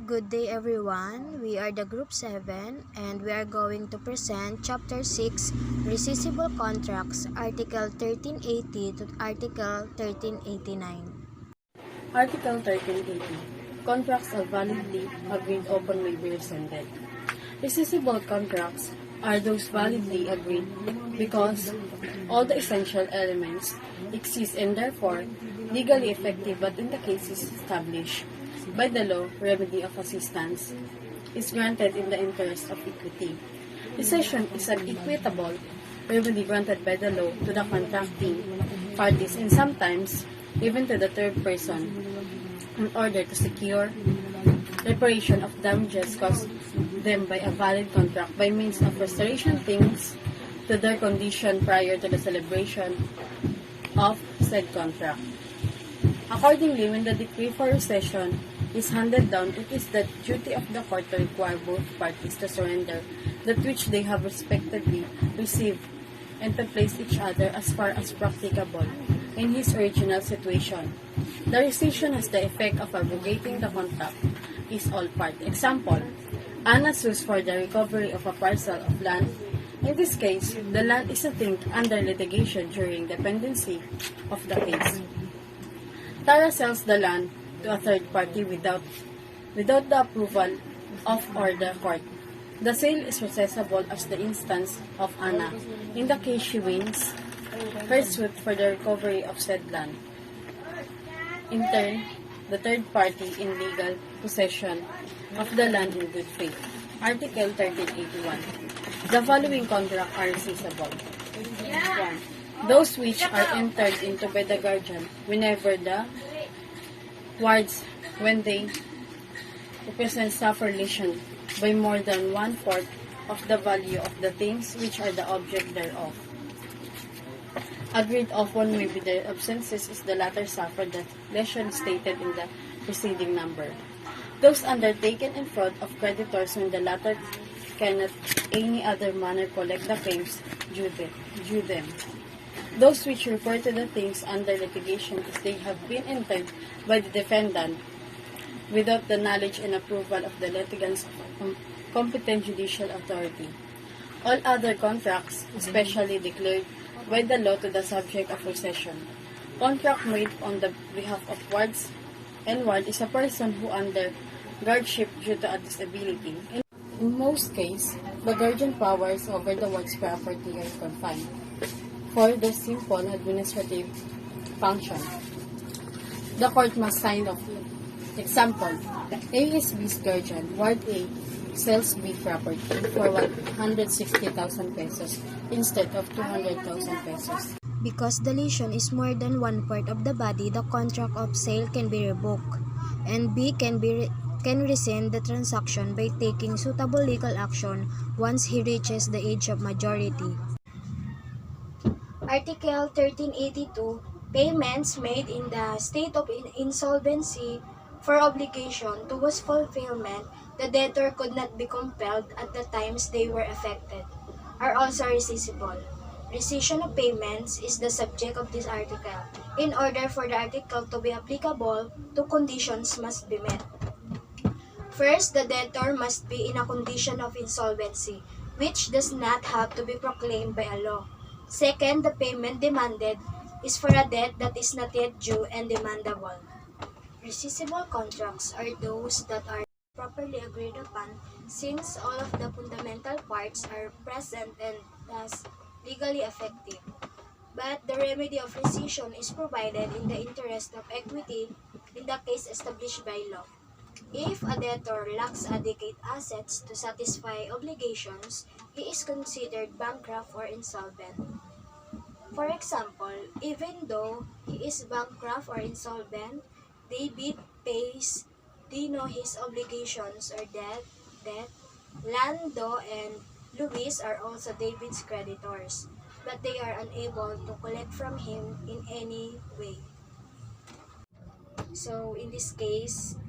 Good day everyone, we are the group 7 and we are going to present chapter 6 Rescissible Contracts, article 1380 to article 1389. Article 1380. Contracts are validly agreed upon may be rescinded. Rescissible contracts are those validly agreed because all the essential elements exist and therefore legally effective, but in the cases established by the law, remedy of assistance is granted in the interest of equity. Rescission is an equitable remedy granted by the law to the contracting parties and sometimes even to the third person in order to secure reparation of damages caused them by a valid contract by means of restoration things to their condition prior to the celebration of said contract. Accordingly, when the decree for rescission is handed down, it is the duty of the court to require both parties to surrender that which they have respectively received and to place each other as far as practicable in his original situation. The rescission has the effect of abrogating the contract is all part. Example, Anna sues for the recovery of a parcel of land. In this case, the land is a thing under litigation during the pendency of the case. Tara sells the land to a third party without the approval of or the court. The sale is rescissible as the instance of Anna. In the case she wins her suit for the recovery of said land. In turn, the third party in legal possession of the land in good faith. Article 1381. The following contracts are rescissible. 1. Those which are entered into by the guardian whenever the wards when they represent sufferation by more than 1/4 of the value of the things which are the object thereof. Agreed upon may be the absences is the latter suffer the lesion stated in the preceding number. Those undertaken in fraud of creditors when the latter cannot any other manner collect the claims due them. Those which refer to the things under litigation as they have been entered by the defendant without the knowledge and approval of the litigant's competent judicial authority. All other contracts, especially declared by the law to the subject of rescission. Contract made on the behalf of wards and ward is a person who under guardianship due to a disability. In most cases, the guardian powers over the ward's property are confined for the simple administrative function. The court must sign off. Example, A is B's guardian. Ward A sells B property for 160,000 pesos instead of 200,000 pesos. Because the lesion is more than one part of the body, the contract of sale can be revoked, and B can rescind the transaction by taking suitable legal action once he reaches the age of majority. Article 1382. Payments made in the state of insolvency for obligation to whose fulfillment the debtor could not be compelled at the times they were effected are also rescissible. Rescission of payments is the subject of this article. In order for the article to be applicable, two conditions must be met. First, the debtor must be in a condition of insolvency, which does not have to be proclaimed by a law. Second, the payment demanded is for a debt that is not yet due and demandable. Rescissible contracts are those that are properly agreed upon since all of the fundamental parts are present and thus legally effective. But the remedy of rescission is provided in the interest of equity in the case established by law. If a debtor lacks adequate assets to satisfy obligations, he is considered bankrupt or insolvent. For example, even though he is bankrupt or insolvent, David pays Dino his obligations or debt. Lando and Luis are also David's creditors, but they are unable to collect from him in any way. So, in this case,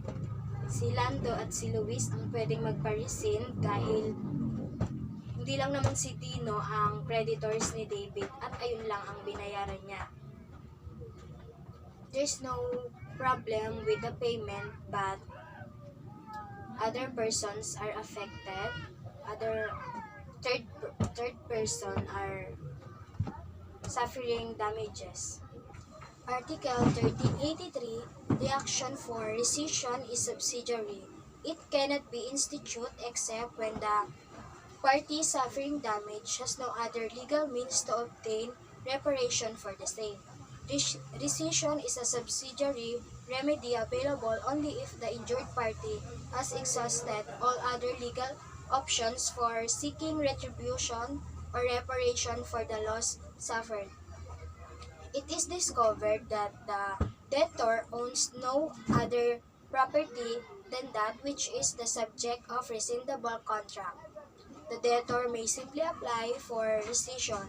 si Lando at si Luis ang pwedeng magpa-rescind dahil hindi lang naman si Dino ang creditors ni David at ayun lang ang binayaran niya. There's no problem with the payment, but other persons are affected, other third third person are suffering damages. Article 1383, the action for rescission is subsidiary. It cannot be instituted except when the party suffering damage has no other legal means to obtain reparation for the same. Rescission is a subsidiary remedy available only if the injured party has exhausted all other legal options for seeking retribution or reparation for the loss suffered. It is discovered that the debtor owns no other property than that which is the subject of rescindable contract. The debtor may simply apply for rescission,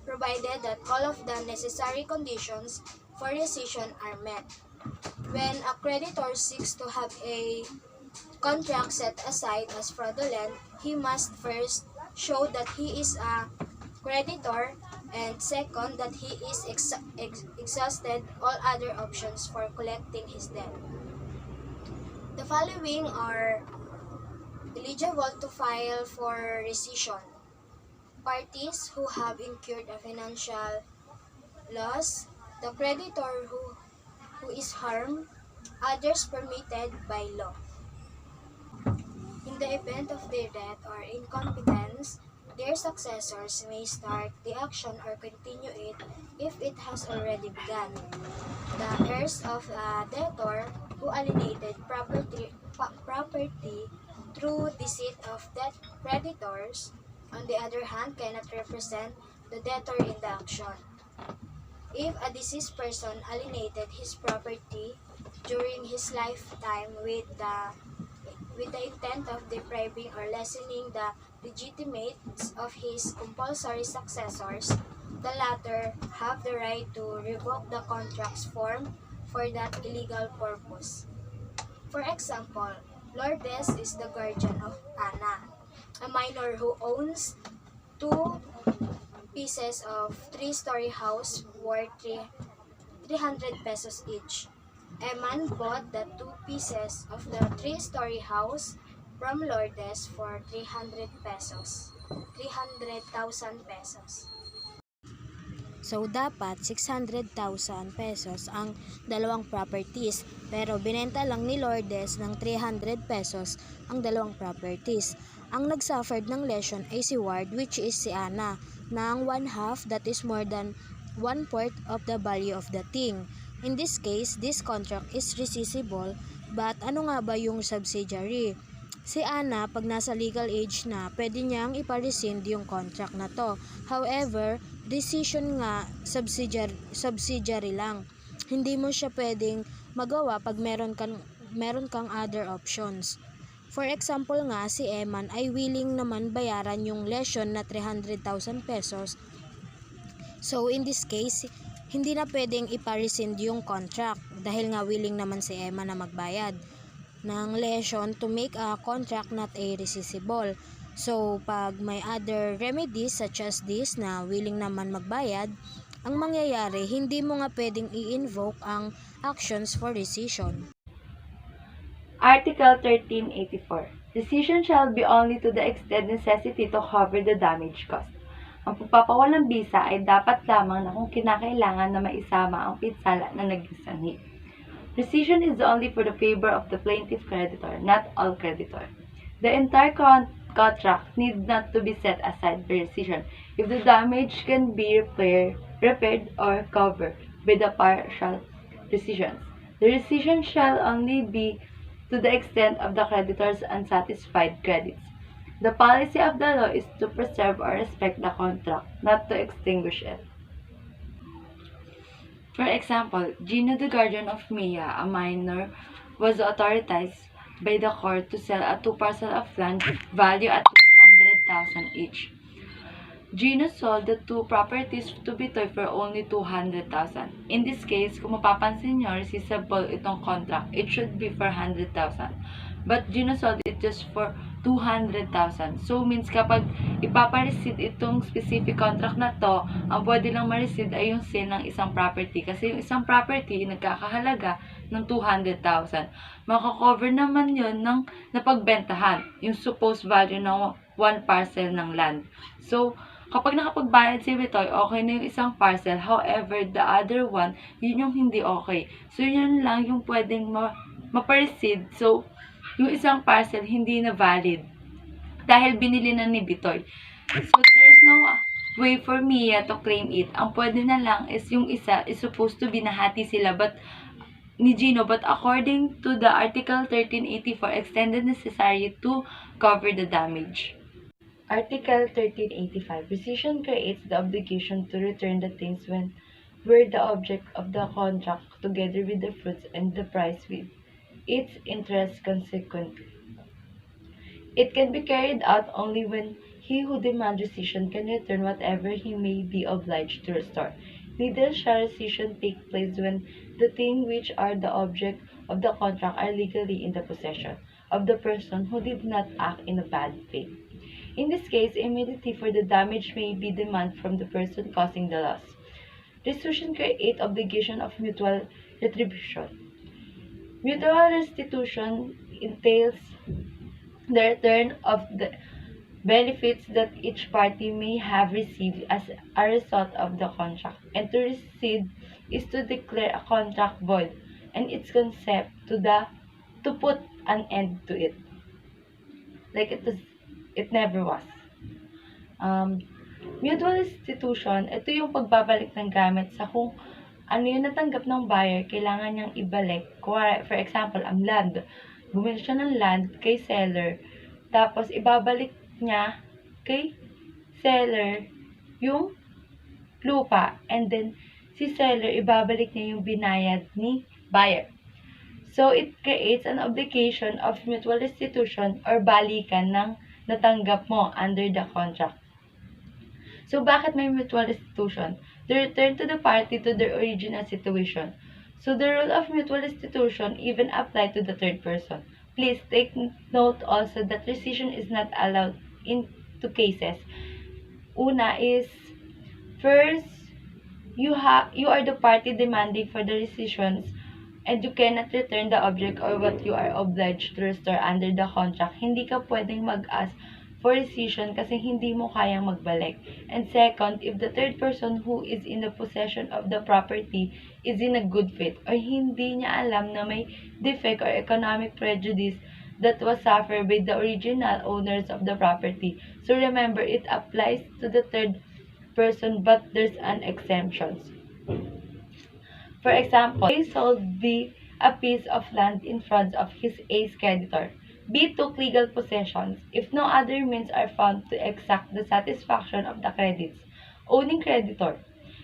provided that all of the necessary conditions for rescission are met. When a creditor seeks to have a contract set aside as fraudulent, he must first show that he is a creditor, and second, that he is exhausted all other options for collecting his debt. The following are eligible to file for rescission: parties who have incurred a financial loss, the creditor who is harmed, others permitted by law. In the event of their death or incompetence, their successors may start the action or continue it if it has already begun. The heirs of a debtor who alienated property through deceit of debt creditors, on the other hand, cannot represent the debtor in the action. If a deceased person alienated his property during his lifetime with the intent of depriving or lessening the legitimates of his compulsory successors, the latter have the right to revoke the contracts formed for that illegal purpose. For example, Lourdes is the guardian of Anna, a minor who owns two pieces of three-story house worth 300 pesos each. Eman bought the two pieces of the three-story house from Lourdes for 300,000 pesos. So, dapat 600,000 pesos ang dalawang properties. Pero, binenta lang ni Lourdes ng 300 pesos ang dalawang properties. Ang nag-suffered ng lesion ay si Ward, which is si Anna, na ang 1/2 that is more than 1/4 of the value of the thing. In this case, this contract is rescissible, but ano nga ba yung subsidiary? Si Anna, pag nasa legal age na, pwede niyang ipa-rescind yung contract na to. However, decision nga, subsidiary lang. Hindi mo siya pwedeng magawa pag meron kang other options. For example nga, si Eman ay willing naman bayaran yung lesion na 300,000 pesos. So, in this case, hindi na pwedeng ipa-rescind yung contract dahil nga willing naman si Eman na magbayad ng lesion to make a contract not a rescissible. So, pag may other remedies such as this na willing naman magbayad, ang mangyayari, hindi mo nga pwedeng i-invoke ang actions for rescission. Article 1384. Rescission shall be only to the extent necessity to cover the damage caused. Ang pagpapawalang bisa ay dapat lamang na kung kinakailangan na maisama ang pinsala na naging sanhi. Rescission is only for the favor of the plaintiff creditor, not all creditor. The entire contract need not to be set aside for rescission if the damage can be repaired or covered by the partial rescissions. The rescission shall only be to the extent of the creditor's unsatisfied credits. The policy of the law is to preserve or respect the contract, not to extinguish it. For example, Gino, the guardian of Mia, a minor, was authorized by the court to sell a two parcels of land valued at 200,000 each. Gino sold the two properties to Bitoy for only 200,000. In this case, kung mapapansin nyo, rescissible itong contract, it should be for 100,000. But Gino sold it just for 200,000. So, means kapag ipapa-rescind itong specific contract na to, ang pwede lang ma-rescind ay yung sale ng isang property. Kasi yung isang property, nagkakahalaga ng 200,000. Makakover naman yon ng napagbentahan, yung supposed value ng one parcel ng land. So, kapag nakapagbayad si Bitoy, okay na yung isang parcel. However, the other one, yun yung hindi okay. So, yun lang yung pwedeng ma-proceed. So, yung isang parcel hindi na valid dahil binili na ni Bitoy. So, there's no way for Mia to claim it. Ang pwede na lang is yung isa is supposed to be nahati sila ni Gino, but according to the Article 1384, extended necessary to cover the damage. Article 1385. Rescission creates the obligation to return the things when were the object of the contract together with the fruits and the price with its interest consequently. It can be carried out only when he who demands rescission can return whatever he may be obliged to restore. Neither shall rescission take place when the things which are the object of the contract are legally in the possession of the person who did not act in a bad faith. In this case, immunity for the damage may be demanded from the person causing the loss. Rescission creates obligation of mutual retribution. Mutual restitution entails the return of the benefits that each party may have received as a result of the contract, and to rescind is to declare a contract void and its concept to put an end to it, like it never was. Mutual restitution, ito yung pagbabalik ng gamit sa kung ano yung natanggap ng buyer, kailangan niyang ibalik. For example, ang land. Bumili siya ng land kay seller, tapos ibabalik niya kay seller yung lupa, and then si seller ibabalik niya yung binayad ni buyer. So, it creates an obligation of mutual restitution or balikan ng natanggap mo under the contract. So, bakit may mutual restitution? To return to the party to their original situation. So, the rule of mutual restitution even apply to the third person. Please take note also that rescission is not allowed in two cases. Una is, first, you are the party demanding for the rescissions and you cannot return the object or what you are obliged to restore under the contract. Hindi ka pwedeng mag-ask for rescission kasi hindi mo kayang magbalik. And second, if the third person who is in the possession of the property is in a good faith or hindi niya alam na may defect or economic prejudice that was suffered by the original owners of the property. So remember, it applies to the third person but there's an exemption. For example, A sold B a piece of land in front of his A's creditor. B took legal possessions if no other means are found to exact the satisfaction of the credits. Owning creditor.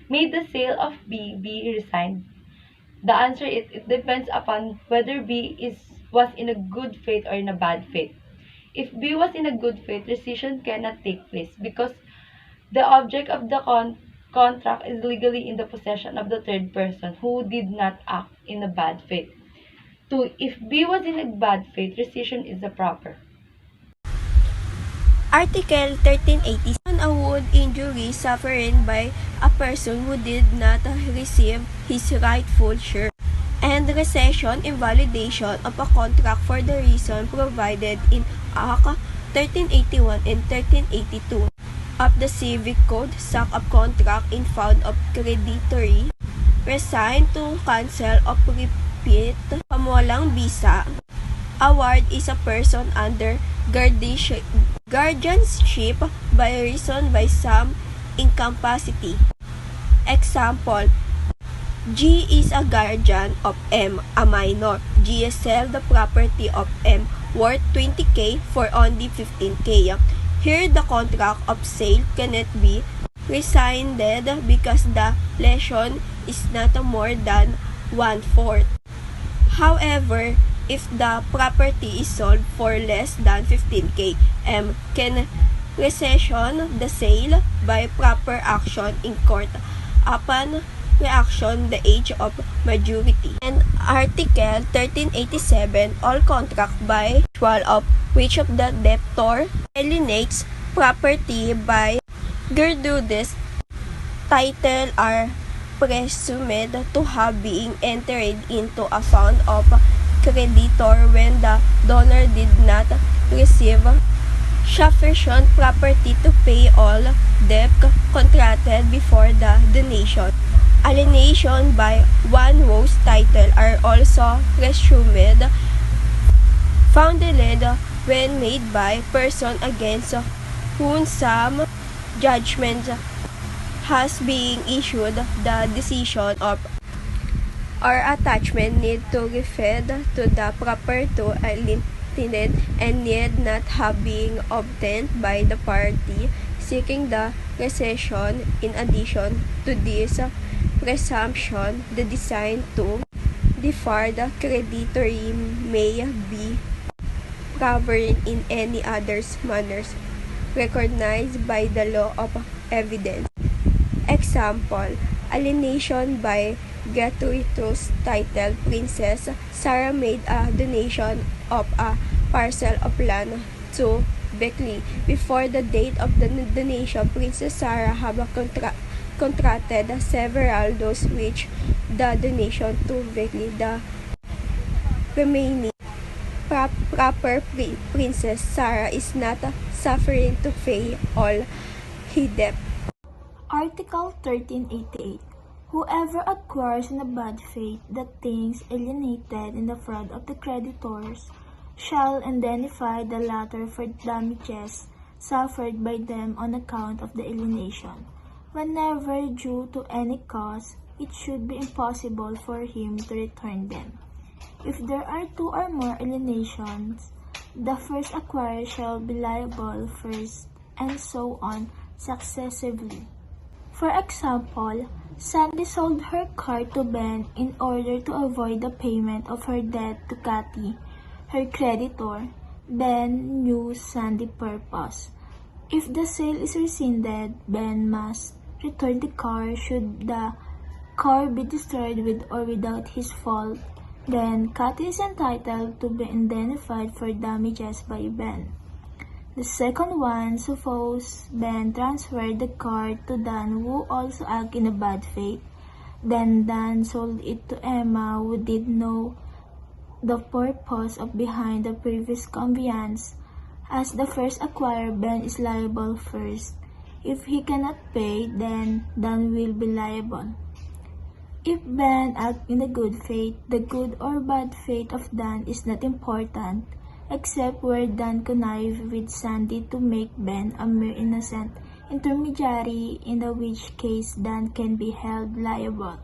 May the sale of B be resigned? The answer is it depends upon whether B was in a good faith or in a bad faith. If B was in a good faith, rescission cannot take place because the object of the contract is legally in the possession of the third person who did not act in a bad faith. 2. If B was in a bad faith, rescission is the proper. Article 1380 on a wound injury suffering by a person who did not receive his rightful share, and rescission invalidation of a contract for the reason provided in Act 1381 and 1382 of the Civic Code, sack of contract in found of creditory, resign to cancel of repeat, pamuwalang bisa. Award is a person under guardianship by reason by some incapacity. Example, G is a guardian of M, a minor. G sell the property of M worth 20k for only 15k. Here, the contract of sale cannot be rescinded because the lesion is not more than 1/4. However, if the property is sold for less than 15k, M can rescission the sale by proper action in court upon reaction the age of majority. And Article 1387, all contract by virtue of which of the debtor alienates property by gratuitous title are presumed to have been entered into a fund of creditor when the donor did not receive sufficient property to pay all debt contracted before the donation. Alienation by one-rose title are also presumed founded when made by person against whom some judgment has been issued. The decision of or attachment need to refer to the proper to alienated and need not have been obtained by the party seeking the recession. In addition to this presumption, the design to defraud the creditor may be governed in any other manners recognized by the law of evidence. Example, alienation by gratuitous title. Princess Sarah made a donation of a parcel of land to Beckley. Before the date of the donation, Princess Sarah had contracted several those which the donation to Beckley. The remaining proper Princess Sarah is not suffering to pay all he debt. Article 1388. Whoever acquires in a bad faith the things alienated in the fraud of the creditors shall indemnify the latter for damages suffered by them on account of the alienation. Whenever due to any cause, it should be impossible for him to return them. If there are two or more alienations, the first acquirer shall be liable first, and so on successively. For example, Sandy sold her car to Ben in order to avoid the payment of her debt to Kathy, her creditor. Ben knew Sandy's purpose. If the sale is rescinded, Ben must return the car. Should the car be destroyed with or without his fault, then Kathy is entitled to be indemnified for damages by Ben. The second one, suppose Ben transferred the car to Dan, who also acted in a bad faith. Then Dan sold it to Emma, who did know the purpose of behind the previous conveyance. As the first acquirer, Ben is liable first. If he cannot pay, then Dan will be liable. If Ben acted in a good faith, the good or bad faith of Dan is not important, except where Dan connived with Sandy to make Ben a mere innocent intermediary, in which case Dan can be held liable.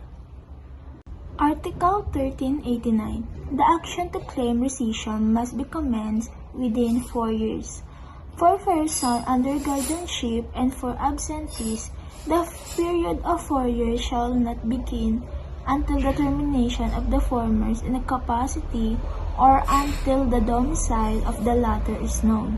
Article 1389. The action to claim rescission must be commenced within 4 years. For persons under guardianship and for absentees, the period of 4 years shall not begin until the termination of the former's incapacity or until the domicile of the latter is known.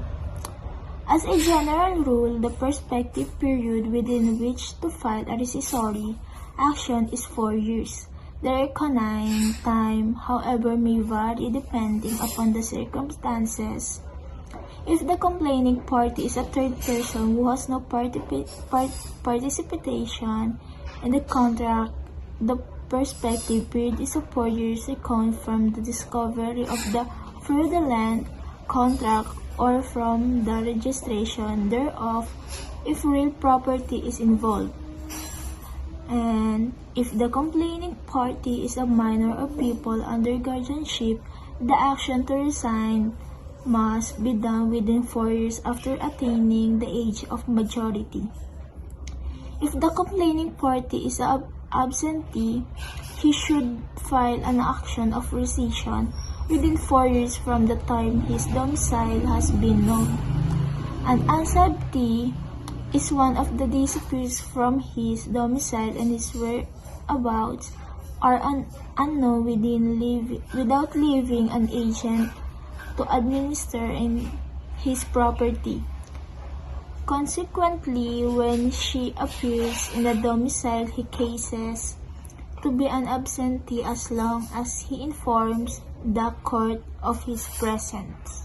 As a general rule, the prospective period within which to file a rescissory action is 4 years. The reckoning time, however, may vary depending upon the circumstances. If the complaining party is a third person who has no participation in the contract, the prospective period is 4 years reckoned from the discovery of the fraudulent contract or from the registration thereof, if real property is involved. And if the complaining party is a minor or pupil under guardianship, the action to resign must be done within 4 years after attaining the age of majority. If the complaining party is an absentee, he should file an action of rescission within 4 years from the time his domicile has been known. An absentee is one of the disappears from his domicile and his whereabouts are unknown without leaving an agent to administer in his property. Consequently, when she appears in the domicile, he cases to be an absentee as long as he informs the court of his presence.